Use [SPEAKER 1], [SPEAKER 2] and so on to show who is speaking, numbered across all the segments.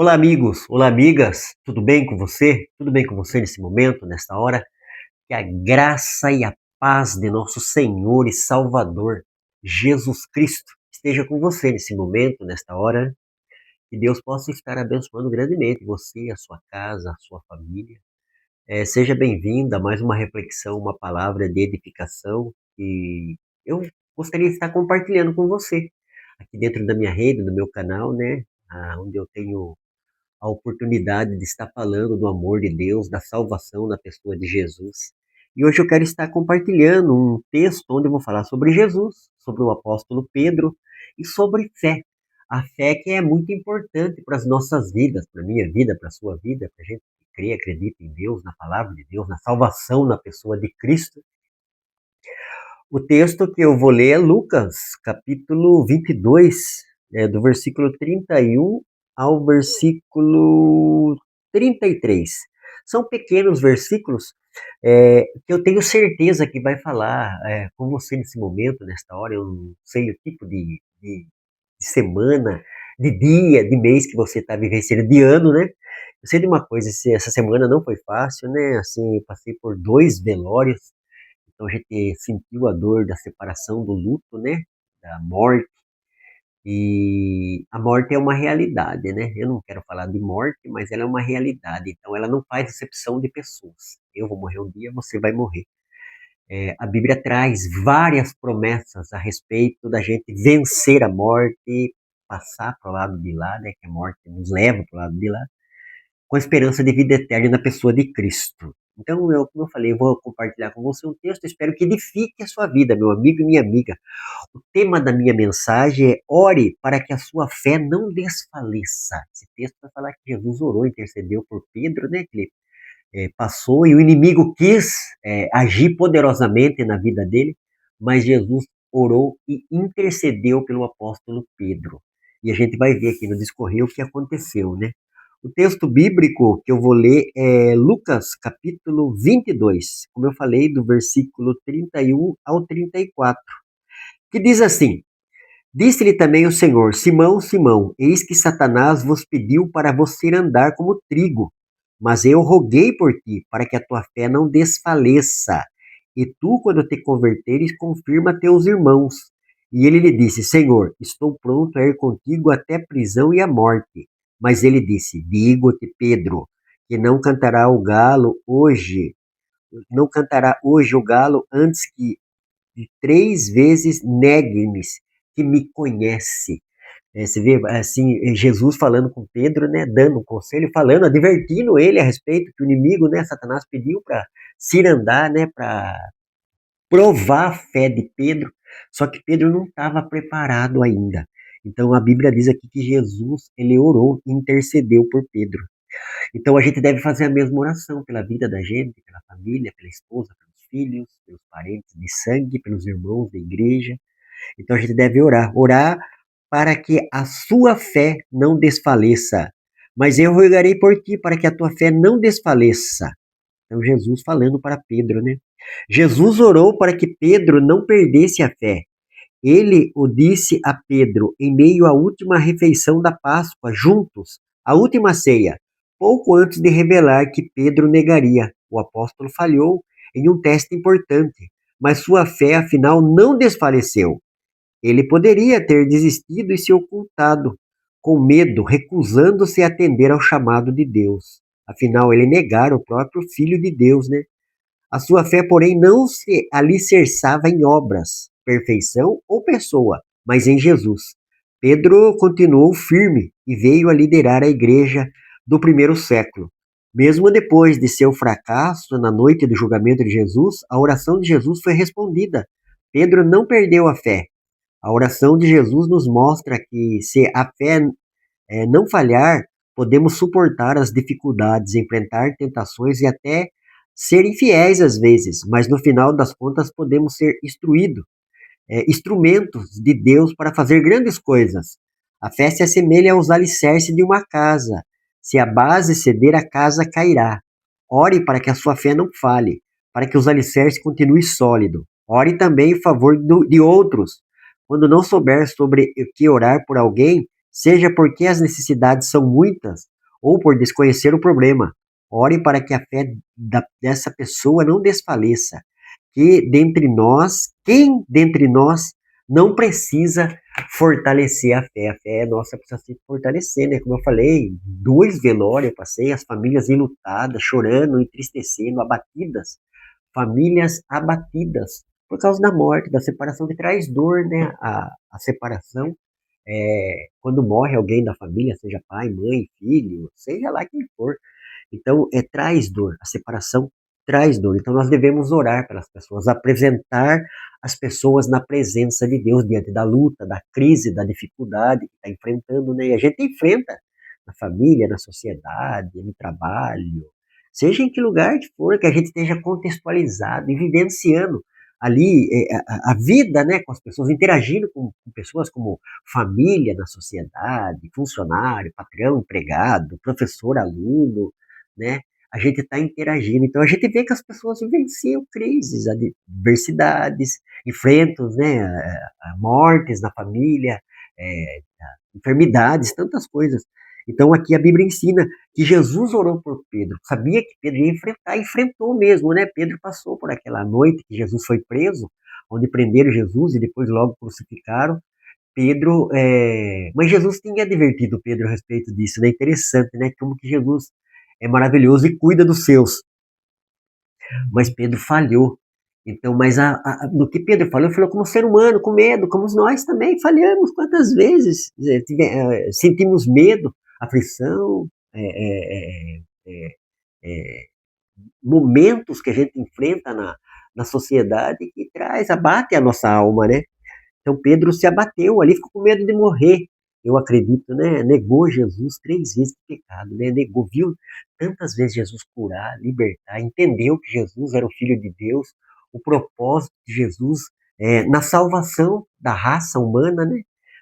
[SPEAKER 1] Olá, amigos, olá, amigas, tudo bem com você? Tudo bem com você nesse momento, nesta hora? Que a graça e a paz de nosso Senhor e Salvador, Jesus Cristo, esteja com você nesse momento, nesta hora. Que Deus possa estar abençoando grandemente você, a sua casa, a sua família. Seja bem-vinda a mais uma reflexão, uma palavra de edificação que eu gostaria de estar compartilhando com você aqui dentro da minha rede, do meu canal, né? Onde eu tenho a oportunidade de estar falando do amor de Deus, da salvação na pessoa de Jesus. E hoje eu quero estar compartilhando um texto onde eu vou falar sobre Jesus, sobre o apóstolo Pedro e sobre fé. A fé que é muito importante para as nossas vidas, para a minha vida, para a sua vida, para a gente que crê, acredita em Deus, na palavra de Deus, na salvação na pessoa de Cristo. O texto que eu vou ler é Lucas, capítulo 22, do versículo 31 ao versículo 33. São pequenos versículos que eu tenho certeza que vai falar com você nesse momento, nesta hora. Eu não sei o tipo de semana, de dia, de mês que você está vivenciando, de ano, né? Eu sei de uma coisa, essa semana não foi fácil, né? Assim, eu passei por 2 velórios, então a gente sentiu a dor da separação, do luto, né? Da morte. E a morte é uma realidade, né? Eu não quero falar de morte, mas ela é uma realidade. Então ela não faz exceção de pessoas. Eu vou morrer um dia, você vai morrer. A Bíblia traz várias promessas a respeito da gente vencer a morte, passar para o lado de lá, né? Que a morte nos leva para o lado de lá, com a esperança de vida eterna na pessoa de Cristo. Então, como eu falei, eu vou compartilhar com você um texto, espero que edifique a sua vida, meu amigo e minha amiga. O tema da minha mensagem é: ore para que a sua fé não desfaleça. Esse texto vai falar que Jesus orou, intercedeu por Pedro, né? Que ele passou e o inimigo quis agir poderosamente na vida dele, mas Jesus orou e intercedeu pelo apóstolo Pedro. E a gente vai ver aqui no discorrer o que aconteceu, né? O texto bíblico que eu vou ler é Lucas, capítulo 22, como eu falei, do versículo 31 ao 34, que diz assim: Disse-lhe também o Senhor: Simão, Simão, eis que Satanás vos pediu para você andar como trigo, mas eu roguei por ti, para que a tua fé não desfaleça. E tu, quando te converteres, confirma teus irmãos. E ele lhe disse: Senhor, estou pronto a ir contigo até a prisão e a morte. Mas ele disse: Digo-te, Pedro, que não cantará hoje o galo antes que de 3 vezes negue-me que me conhece. Você vê, assim, Jesus falando com Pedro, né, dando um conselho, falando, advertindo ele a respeito que o inimigo, né, Satanás pediu para cirandar, né, para provar a fé de Pedro, só que Pedro não estava preparado ainda. Então a Bíblia diz aqui que Jesus, ele orou e intercedeu por Pedro. Então a gente deve fazer a mesma oração pela vida da gente, pela família, pela esposa, pelos filhos, pelos parentes de sangue, pelos irmãos da igreja. Então a gente deve orar para que a sua fé não desfaleça. Mas eu rogarei por ti para que a tua fé não desfaleça. Então Jesus falando para Pedro, né? Jesus orou para que Pedro não perdesse a fé. Ele o disse a Pedro em meio à última refeição da Páscoa, juntos, a última ceia, pouco antes de revelar que Pedro negaria. O apóstolo falhou em um teste importante, mas sua fé, afinal, não desfaleceu. Ele poderia ter desistido e se ocultado, com medo, recusando-se a atender ao chamado de Deus. Afinal, ele negara o próprio Filho de Deus, né? A sua fé, porém, não se alicerçava em obras, perfeição ou pessoa, mas em Jesus. Pedro continuou firme e veio a liderar a igreja do primeiro século. Mesmo depois de seu fracasso na noite do julgamento de Jesus, a oração de Jesus foi respondida. Pedro não perdeu a fé. A oração de Jesus nos mostra que, se a fé não falhar, podemos suportar as dificuldades, enfrentar tentações e até ser infiéis às vezes, mas no final das contas podemos ser instrumentos de Deus para fazer grandes coisas. A fé se assemelha aos alicerces de uma casa. Se a base ceder, a casa cairá. Ore para que a sua fé não fale, para que os alicerces continuem sólidos. Ore também em favor de outros. Quando não souber sobre o que orar por alguém, seja porque as necessidades são muitas ou por desconhecer o problema. Ore para que a fé dessa pessoa não desfaleça. Quem dentre nós não precisa fortalecer a fé? A fé nossa precisa se fortalecer, né? Como eu falei, 2 velórios eu passei, as famílias enlutadas, chorando, entristecendo, abatidas. Famílias abatidas por causa da morte, da separação, que traz dor, né? A separação, quando morre alguém da família, seja pai, mãe, filho, seja lá quem for. Então, traz dor, a separação traz dor. Então, nós devemos orar pelas pessoas, apresentar as pessoas na presença de Deus, diante da luta, da crise, da dificuldade que está enfrentando, né? E a gente enfrenta na família, na sociedade, no trabalho, seja em que lugar que for, que a gente esteja contextualizado e vivenciando ali a vida, né, com as pessoas, interagindo com pessoas como família na sociedade, funcionário, patrão, empregado, professor, aluno, né? A gente está interagindo. Então a gente vê que as pessoas vivenciam crises, adversidades, enfrentam, né, mortes na família, é, enfermidades, tantas coisas. Então aqui a Bíblia ensina que Jesus orou por Pedro, sabia que Pedro ia enfrentar, enfrentou mesmo, né? Pedro passou por aquela noite que Jesus foi preso, onde prenderam Jesus e depois logo crucificaram. Pedro, mas Jesus tinha advertido Pedro a respeito disso, né? Interessante, né? Como que Jesus é maravilhoso e cuida dos seus. Mas Pedro falhou. Então, mas no que Pedro falou, ele falou como ser humano, com medo, como nós também falhamos. Quantas vezes sentimos medo, aflição, é, momentos que a gente enfrenta na sociedade que abate a nossa alma, né? Então Pedro se abateu ali, ficou com medo de morrer. Eu acredito, né? Negou Jesus 3 vezes de pecado, né? Negou, viu tantas vezes Jesus curar, libertar, entendeu que Jesus era o Filho de Deus, o propósito de Jesus na salvação da raça humana, né?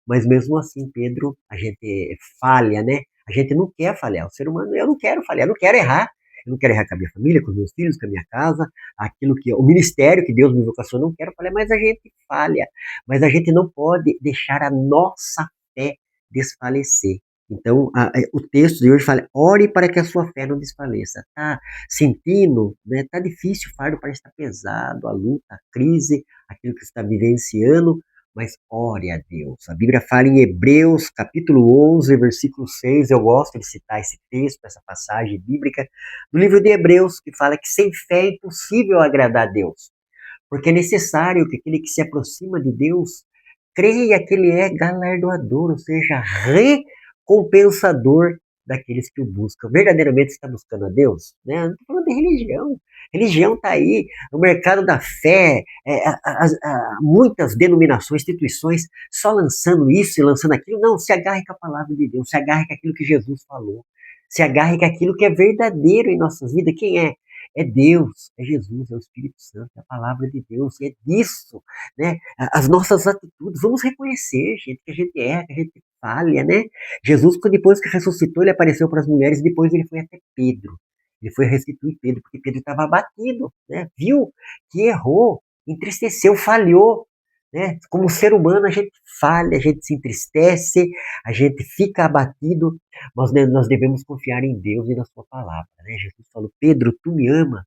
[SPEAKER 1] Mas mesmo assim, Pedro, a gente falha, né? A gente não quer falhar. O ser humano, eu não quero falhar, eu não quero errar. Eu não quero errar com a minha família, com os meus filhos, com a minha casa, aquilo que o ministério que Deus me vocacionou, não quero falhar, mas a gente falha. Mas a gente não pode deixar a nossa fé desfalecer. Então, o texto de hoje fala: ore para que a sua fé não desfaleça. Tá sentindo, né? Tá difícil, o fardo parece estar pesado, a luta, a crise, aquilo que você está vivenciando, mas ore a Deus. A Bíblia fala em Hebreus, capítulo 11, versículo 6. Eu gosto de citar esse texto, essa passagem bíblica, do livro de Hebreus, que fala que sem fé é impossível agradar a Deus. Porque é necessário que aquele que se aproxima de Deus creia que ele é galardoador, ou seja, recompensador daqueles que o buscam. Verdadeiramente está buscando a Deus? Né? Não estou falando de religião. Religião está aí, o mercado da fé, muitas denominações, instituições só lançando isso e lançando aquilo. Não, se agarre com a palavra de Deus, se agarre com aquilo que Jesus falou, se agarre com aquilo que é verdadeiro em nossas vidas. Quem é? É Deus, é Jesus, é o Espírito Santo, é a palavra de Deus, é disso, né? As nossas atitudes, vamos reconhecer, gente, que a gente erra, que a gente falha, né? Jesus, depois que ressuscitou, ele apareceu para as mulheres, depois ele foi até Pedro. Ele foi restituir Pedro, porque Pedro estava abatido, né? Viu que errou, entristeceu, falhou, né? Como ser humano, a gente falha, a gente se entristece, a gente fica abatido, mas né, nós devemos confiar em Deus e na sua palavra, né? Jesus falou: Pedro, tu me amas?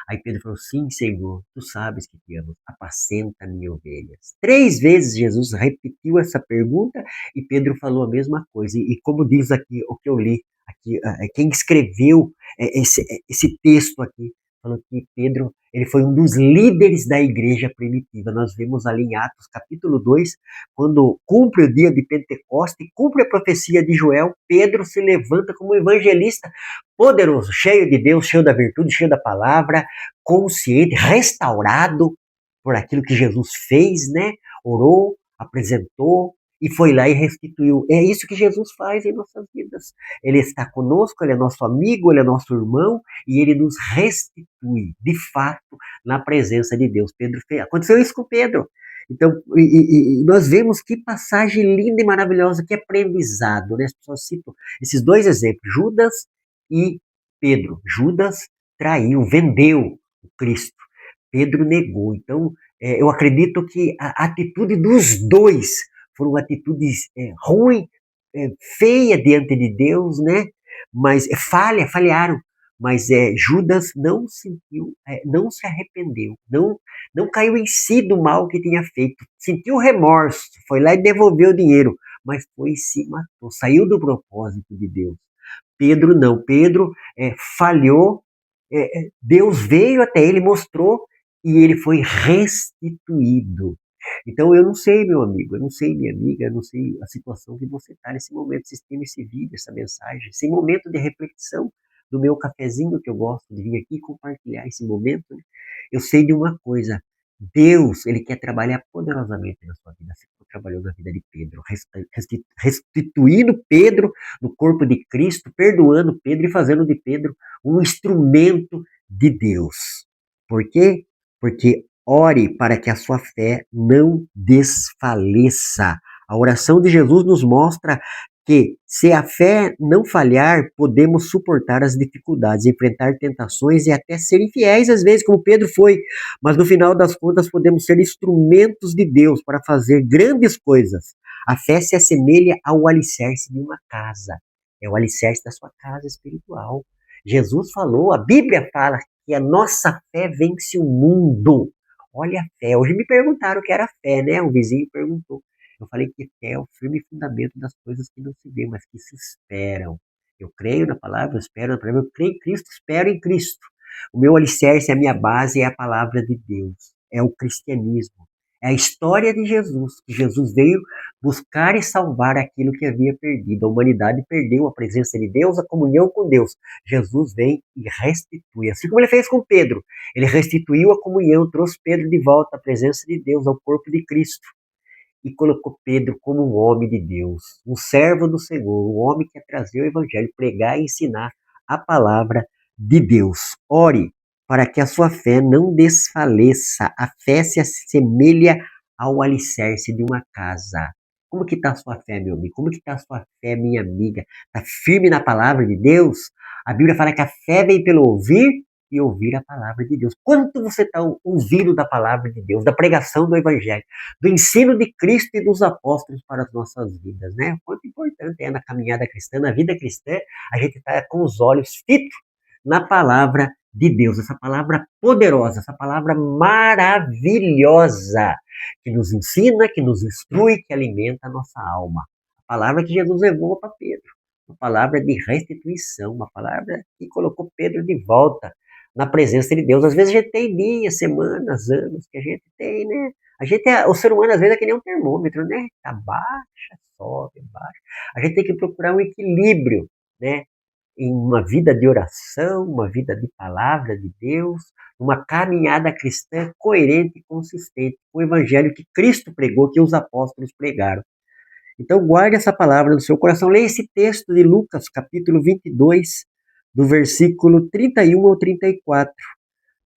[SPEAKER 1] Aí Pedro falou: sim, Senhor, tu sabes que te amo, apacenta minhas ovelhas. 3 vezes Jesus repetiu essa pergunta e Pedro falou a mesma coisa. E como diz aqui o que eu li, aqui, quem escreveu esse texto aqui, falou que Pedro, ele foi um dos líderes da igreja primitiva. Nós vemos ali em Atos capítulo 2, quando cumpre o dia de Pentecostes, cumpre a profecia de Joel, Pedro se levanta como evangelista poderoso, cheio de Deus, cheio da virtude, cheio da palavra, consciente, restaurado por aquilo que Jesus fez, né? Orou, apresentou e foi lá e restituiu. É isso que Jesus faz em nossas vidas. Ele está conosco, ele é nosso amigo, ele é nosso irmão e ele nos restitui, de fato, na presença de Deus. Pedro fez. Aconteceu isso com Pedro. Então, nós vemos que passagem linda e maravilhosa, que aprendizado, né? As pessoas citam esses 2 exemplos, Judas e Pedro. Judas traiu, vendeu o Cristo. Pedro negou. Então, eu acredito que a atitude dos dois foram atitudes ruins, feia diante de Deus, né? Mas falharam. Mas Judas não sentiu, não se arrependeu, não caiu em si do mal que tinha feito. Sentiu remorso, foi lá e devolveu o dinheiro, mas foi e se matou, saiu do propósito de Deus. Pedro não, Pedro falhou, Deus veio até ele, mostrou, e ele foi restituído. Então eu não sei, meu amigo, eu não sei, minha amiga, eu não sei a situação que você está nesse momento, assistindo esse vídeo, essa mensagem, esse momento de reflexão do meu cafezinho, que eu gosto de vir aqui compartilhar esse momento, né? Eu sei de uma coisa, Deus, ele quer trabalhar poderosamente na sua vida, assim como trabalhou na vida de Pedro, restituindo Pedro no corpo de Cristo, perdoando Pedro e fazendo de Pedro um instrumento de Deus. Por quê? Porque ore para que a sua fé não desfaleça. A oração de Jesus nos mostra que, se a fé não falhar, podemos suportar as dificuldades, enfrentar tentações e até ser infiéis às vezes, como Pedro foi. Mas no final das contas, podemos ser instrumentos de Deus para fazer grandes coisas. A fé se assemelha ao alicerce de uma casa. É o alicerce da sua casa espiritual. Jesus falou, a Bíblia fala que a nossa fé vence o mundo. Olha a fé. Hoje me perguntaram o que era fé, né? Um vizinho perguntou. Eu falei que fé é o firme fundamento das coisas que não se vê, mas que se esperam. Eu creio na palavra, eu espero na palavra, eu creio em Cristo, espero em Cristo. O meu alicerce, a minha base é a palavra de Deus, é o cristianismo. É a história de Jesus, que Jesus veio buscar e salvar aquilo que havia perdido. A humanidade perdeu a presença de Deus, a comunhão com Deus. Jesus vem e restitui, assim como ele fez com Pedro. Ele restituiu a comunhão, trouxe Pedro de volta à presença de Deus, ao corpo de Cristo. E colocou Pedro como um homem de Deus, um servo do Senhor, um homem que ia trazer o evangelho, pregar e ensinar a palavra de Deus. Ore para que a sua fé não desfaleça. A fé se assemelha ao alicerce de uma casa. Como que está a sua fé, meu amigo? Como que está a sua fé, minha amiga? Está firme na palavra de Deus? A Bíblia fala que a fé vem pelo ouvir e ouvir a palavra de Deus. Quanto você está ouvindo da palavra de Deus, da pregação do evangelho, do ensino de Cristo e dos apóstolos para as nossas vidas, né? Quanto importante é na caminhada cristã, na vida cristã, a gente está com os olhos fitos na palavra de Deus, essa palavra poderosa, essa palavra maravilhosa, que nos ensina, que nos instrui, que alimenta a nossa alma. A palavra que Jesus levou para Pedro, uma palavra de restituição, uma palavra que colocou Pedro de volta na presença de Deus. Às vezes a gente tem dias, semanas, anos que a gente tem, né? O ser humano às vezes é que nem um termômetro, né? Tá baixa, sobe, baixa. A gente tem que procurar um equilíbrio, né? Em uma vida de oração, uma vida de palavra de Deus, uma caminhada cristã coerente e consistente com o evangelho que Cristo pregou, que os apóstolos pregaram. Então guarde essa palavra no seu coração. Leia esse texto de Lucas, capítulo 22, do versículo 31 ao 34.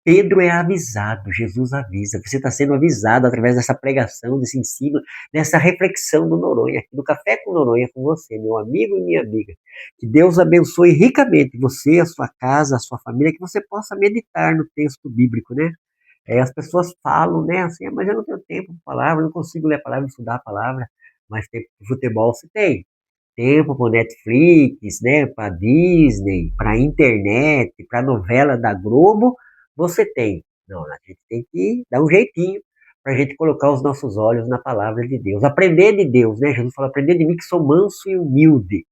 [SPEAKER 1] Pedro é avisado, Jesus avisa. Você está sendo avisado através dessa pregação, desse ensino, dessa reflexão do Noronha, do Café com Noronha com você, meu amigo e minha amiga. Que Deus abençoe ricamente você, a sua casa, a sua família, que você possa meditar no texto bíblico, né? As pessoas falam, né, assim, mas eu não tenho tempo para palavra, eu não consigo ler a palavra, estudar a palavra, mas tempo para futebol você tem. Tempo para Netflix, né, para Disney, para internet, para novela da Globo, você tem. Não, a gente tem que dar um jeitinho para a gente colocar os nossos olhos na palavra de Deus. Aprender de Deus, né? Jesus fala, aprender de mim que sou manso e humilde.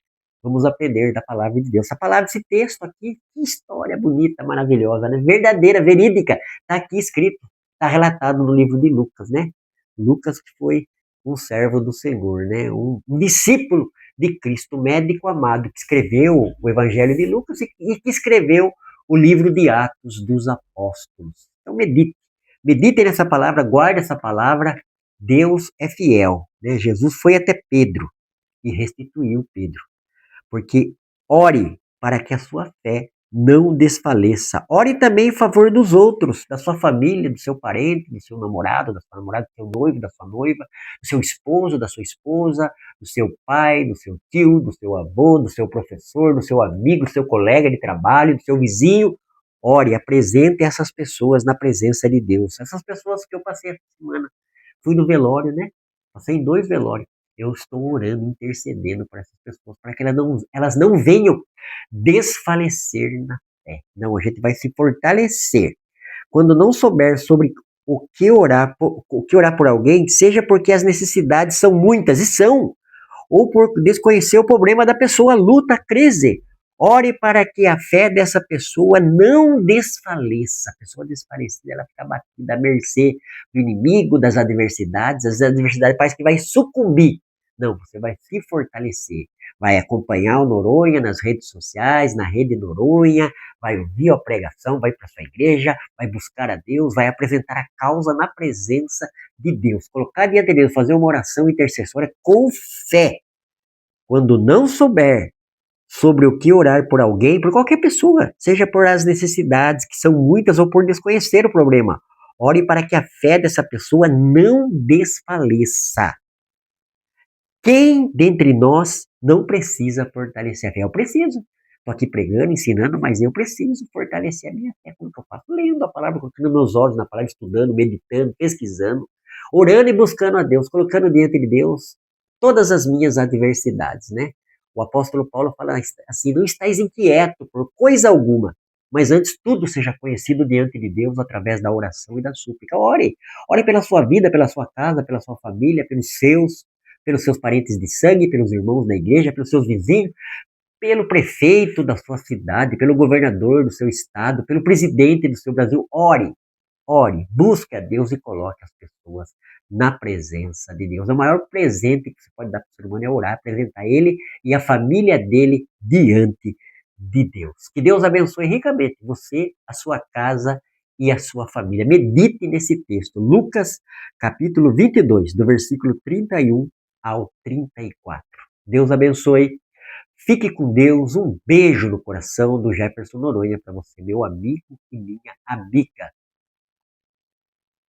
[SPEAKER 1] Vamos aprender da palavra de Deus. Essa palavra, esse texto aqui, que história bonita, maravilhosa, né? Verdadeira, verídica. Está aqui escrito, está relatado no livro de Lucas, né? Lucas que foi um servo do Senhor, né? Um discípulo de Cristo, médico amado, que escreveu o Evangelho de Lucas e que escreveu o livro de Atos dos Apóstolos. Então medite nessa palavra, guarde essa palavra, Deus é fiel, né? Jesus foi até Pedro e restituiu Pedro, porque ore para que a sua fé não desfaleça. Ore também em favor dos outros, da sua família, do seu parente, do seu namorado, da sua namorada, do seu noivo, da sua noiva, do seu esposo, da sua esposa, do seu pai, do seu tio, do seu avô, do seu professor, do seu amigo, do seu colega de trabalho, do seu vizinho. Ore, apresente essas pessoas na presença de Deus. Essas pessoas que eu passei essa semana, fui no velório, né? Passei em 2 velórios. eu estou orando, intercedendo por essas pessoas, para que elas não venham desfalecer na fé. Não, a gente vai se fortalecer. Quando não souber sobre o que orar por alguém, seja porque as necessidades são muitas, e são, ou por desconhecer o problema da pessoa, luta, crise. Ore para que a fé dessa pessoa não desfaleça. A pessoa desfalecida, ela fica batida à mercê do inimigo, das adversidades. As adversidades parece que vai sucumbir. Não, você vai se fortalecer. Vai acompanhar o Noronha nas redes sociais, na rede Noronha, vai ouvir a pregação, vai para sua igreja, vai buscar a Deus, vai apresentar a causa na presença de Deus. Colocar diante de Deus, fazer uma oração intercessória com fé. Quando não souber sobre o que orar por alguém, por qualquer pessoa, seja por as necessidades, que são muitas, ou por desconhecer o problema, ore para que a fé dessa pessoa não desfaleça. Quem dentre nós não precisa fortalecer a fé? Eu preciso. Estou aqui pregando, ensinando, mas eu preciso fortalecer a minha fé. Como que eu faço? Lendo a palavra, colocando meus olhos na palavra, estudando, meditando, pesquisando, orando e buscando a Deus, colocando diante de Deus todas as minhas adversidades, né? O apóstolo Paulo fala assim, não estáis inquieto por coisa alguma, mas antes tudo seja conhecido diante de Deus através da oração e da súplica. Ore, ore pela sua vida, pela sua casa, pela sua família, pelos seus parentes de sangue, pelos irmãos da igreja, pelos seus vizinhos, pelo prefeito da sua cidade, pelo governador do seu estado, pelo presidente do seu Brasil. Ore, ore, busque a Deus e coloque as pessoas na presença de Deus. O maior presente que você pode dar para o ser humano é orar, apresentar ele e a família dele diante de Deus. Que Deus abençoe ricamente você, a sua casa e a sua família. Medite nesse texto, Lucas capítulo 22, do versículo 31 ao 34. Deus abençoe. Fique com Deus. Um beijo no coração do Jefferson Noronha para você, meu amigo e minha amiga.